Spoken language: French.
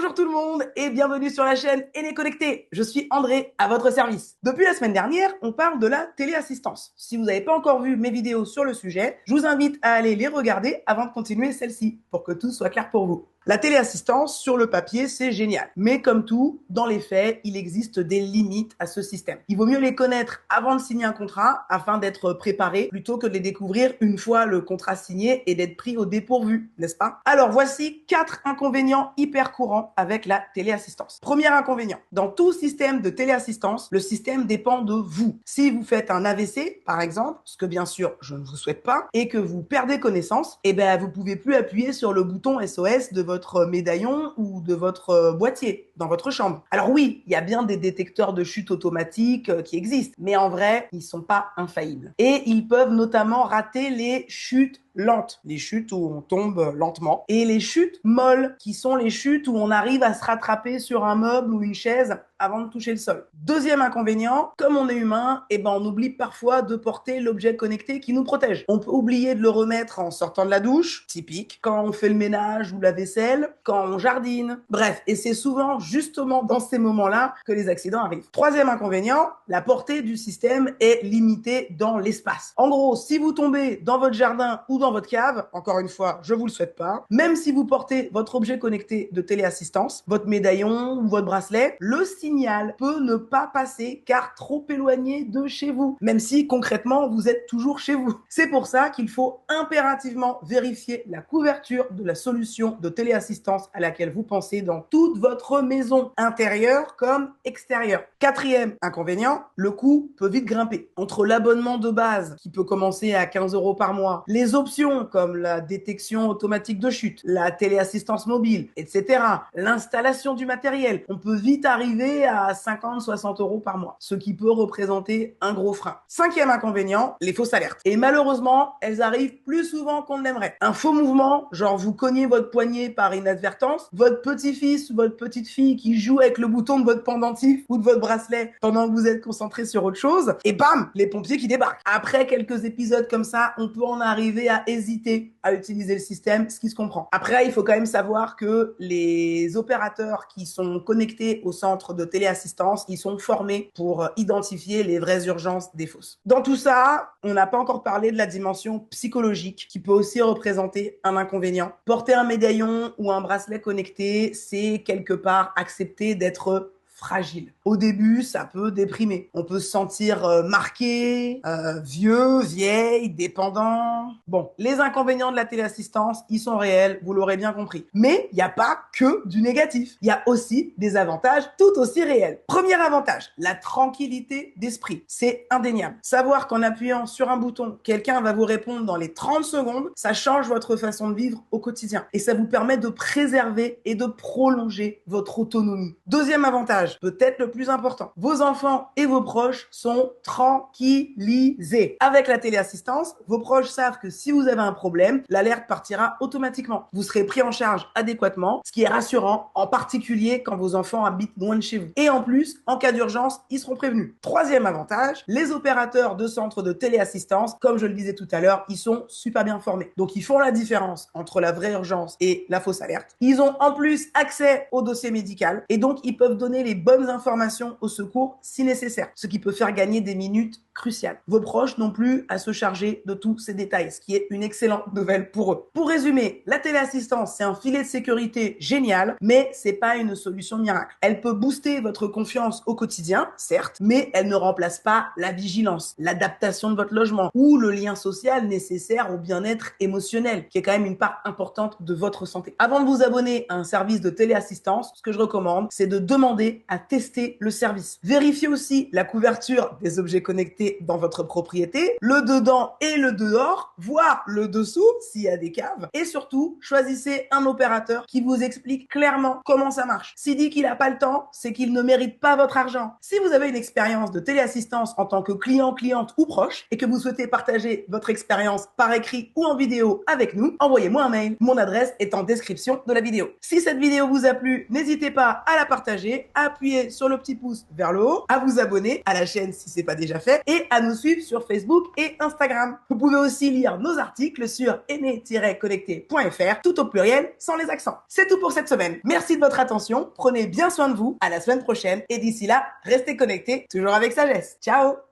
Bonjour tout le monde et bienvenue sur la chaîne Aînés Connectés. Je suis André, à votre service. Depuis la semaine dernière, on parle de la téléassistance. Si vous n'avez pas encore vu mes vidéos sur le sujet, je vous invite à aller les regarder avant de continuer celle-ci, pour que tout soit clair pour vous. La téléassistance, sur le papier, c'est génial. Mais comme tout, dans les faits, il existe des limites à ce système. Il vaut mieux les connaître avant de signer un contrat, afin d'être préparé, plutôt que de les découvrir une fois le contrat signé et d'être pris au dépourvu, n'est-ce pas? Alors voici 4 inconvénients hyper courants avec la téléassistance. Premier inconvénient, dans tout système de téléassistance, le système dépend de vous. Si vous faites un AVC, par exemple, ce que bien sûr je ne vous souhaite pas, et que vous perdez connaissance, eh ben vous pouvez plus appuyer sur le bouton SOS de votre médaillon ou de votre boîtier dans votre chambre. Alors oui, il y a bien des détecteurs de chute automatiques qui existent, mais en vrai, ils sont pas infaillibles. Et ils peuvent notamment rater les chutes lentes, les chutes où on tombe lentement, et les chutes molles, qui sont les chutes où on arrive à se rattraper sur un meuble ou une chaise avant de toucher le sol. Deuxième inconvénient, comme on est humain, on oublie parfois de porter l'objet connecté qui nous protège. On peut oublier de le remettre en sortant de la douche, typique, quand on fait le ménage ou la vaisselle, quand on jardine, bref, et c'est souvent justement dans ces moments-là que les accidents arrivent. Troisième inconvénient, la portée du système est limitée dans l'espace. En gros, si vous tombez dans votre jardin ou dans votre cave, encore une fois, je vous le souhaite pas, même si vous portez votre objet connecté de téléassistance, votre médaillon ou votre bracelet, le signal peut ne pas passer car trop éloigné de chez vous, même si concrètement vous êtes toujours chez vous. C'est pour ça qu'il faut impérativement vérifier la couverture de la solution de téléassistance à laquelle vous pensez dans toute votre maison, intérieure comme extérieure. Quatrième inconvénient, le coût peut vite grimper. Entre l'abonnement de base qui peut commencer à 15 € par mois, les options comme la détection automatique de chute, la téléassistance mobile, etc., l'installation du matériel, on peut vite arriver à 50-60 € par mois, ce qui peut représenter un gros frein. Cinquième inconvénient, les fausses alertes. Et malheureusement, elles arrivent plus souvent qu'on ne l'aimerait. Un faux mouvement, genre vous cognez votre poignet par inadvertance, votre petit-fils ou votre petite-fille qui joue avec le bouton de votre pendentif ou de votre bracelet pendant que vous êtes concentré sur autre chose, et bam, les pompiers qui débarquent. Après quelques épisodes comme ça, on peut en arriver à hésiter à utiliser le système, ce qui se comprend. Après, il faut quand même savoir que les opérateurs qui sont connectés au centre de téléassistance, ils sont formés pour identifier les vraies urgences des fausses. Dans tout ça, on n'a pas encore parlé de la dimension psychologique qui peut aussi représenter un inconvénient. Porter un médaillon ou un bracelet connecté, c'est quelque part accepter d'être fragile. Au début, ça peut déprimer. On peut se sentir marqué, vieux, vieille, dépendant. Bon, les inconvénients de la téléassistance, ils sont réels, vous l'aurez bien compris. Mais il n'y a pas que du négatif. Il y a aussi des avantages tout aussi réels. Premier avantage, la tranquillité d'esprit. C'est indéniable. Savoir qu'en appuyant sur un bouton, quelqu'un va vous répondre dans les 30 secondes, ça change votre façon de vivre au quotidien. Et ça vous permet de préserver et de prolonger votre autonomie. Deuxième avantage, peut-être le plus important, vos enfants et vos proches sont tranquillisés. Avec la téléassistance, vos proches savent que si vous avez un problème, l'alerte partira automatiquement. Vous serez pris en charge adéquatement, ce qui est rassurant, en particulier quand vos enfants habitent loin de chez vous. Et en plus, en cas d'urgence, ils seront prévenus. Troisième avantage, les opérateurs de centres de téléassistance, comme je le disais tout à l'heure, ils sont super bien formés. Donc ils font la différence entre la vraie urgence et la fausse alerte. Ils ont en plus accès au dossier médical et donc ils peuvent donner les bonnes informations au secours si nécessaire, ce qui peut faire gagner des minutes cruciales. Vos proches n'ont plus à se charger de tous ces détails, ce qui est une excellente nouvelle pour eux. Pour résumer, la téléassistance, c'est un filet de sécurité génial, mais c'est pas une solution miracle. Elle peut booster votre confiance au quotidien, certes, mais elle ne remplace pas la vigilance, l'adaptation de votre logement ou le lien social nécessaire au bien-être émotionnel, qui est quand même une part importante de votre santé. Avant de vous abonner à un service de téléassistance, ce que je recommande, c'est de demander à tester le service. Vérifiez aussi la couverture des objets connectés dans votre propriété, le dedans et le dehors, voire le dessous s'il y a des caves. Et surtout, choisissez un opérateur qui vous explique clairement comment ça marche. S'il dit qu'il n'a pas le temps, c'est qu'il ne mérite pas votre argent. Si vous avez une expérience de téléassistance en tant que client, cliente ou proche et que vous souhaitez partager votre expérience par écrit ou en vidéo avec nous, envoyez-moi un mail. Mon adresse est en description de la vidéo. Si cette vidéo vous a plu, n'hésitez pas à la partager, à appuyer sur le petit pouce vers le haut, à vous abonner à la chaîne si c'est pas déjà fait et à nous suivre sur Facebook et Instagram. Vous pouvez aussi lire nos articles sur aîné-connecté.fr, tout au pluriel, sans les accents. C'est tout pour cette semaine. Merci de votre attention, prenez bien soin de vous, à la semaine prochaine et d'ici là, restez connectés, toujours avec sagesse. Ciao!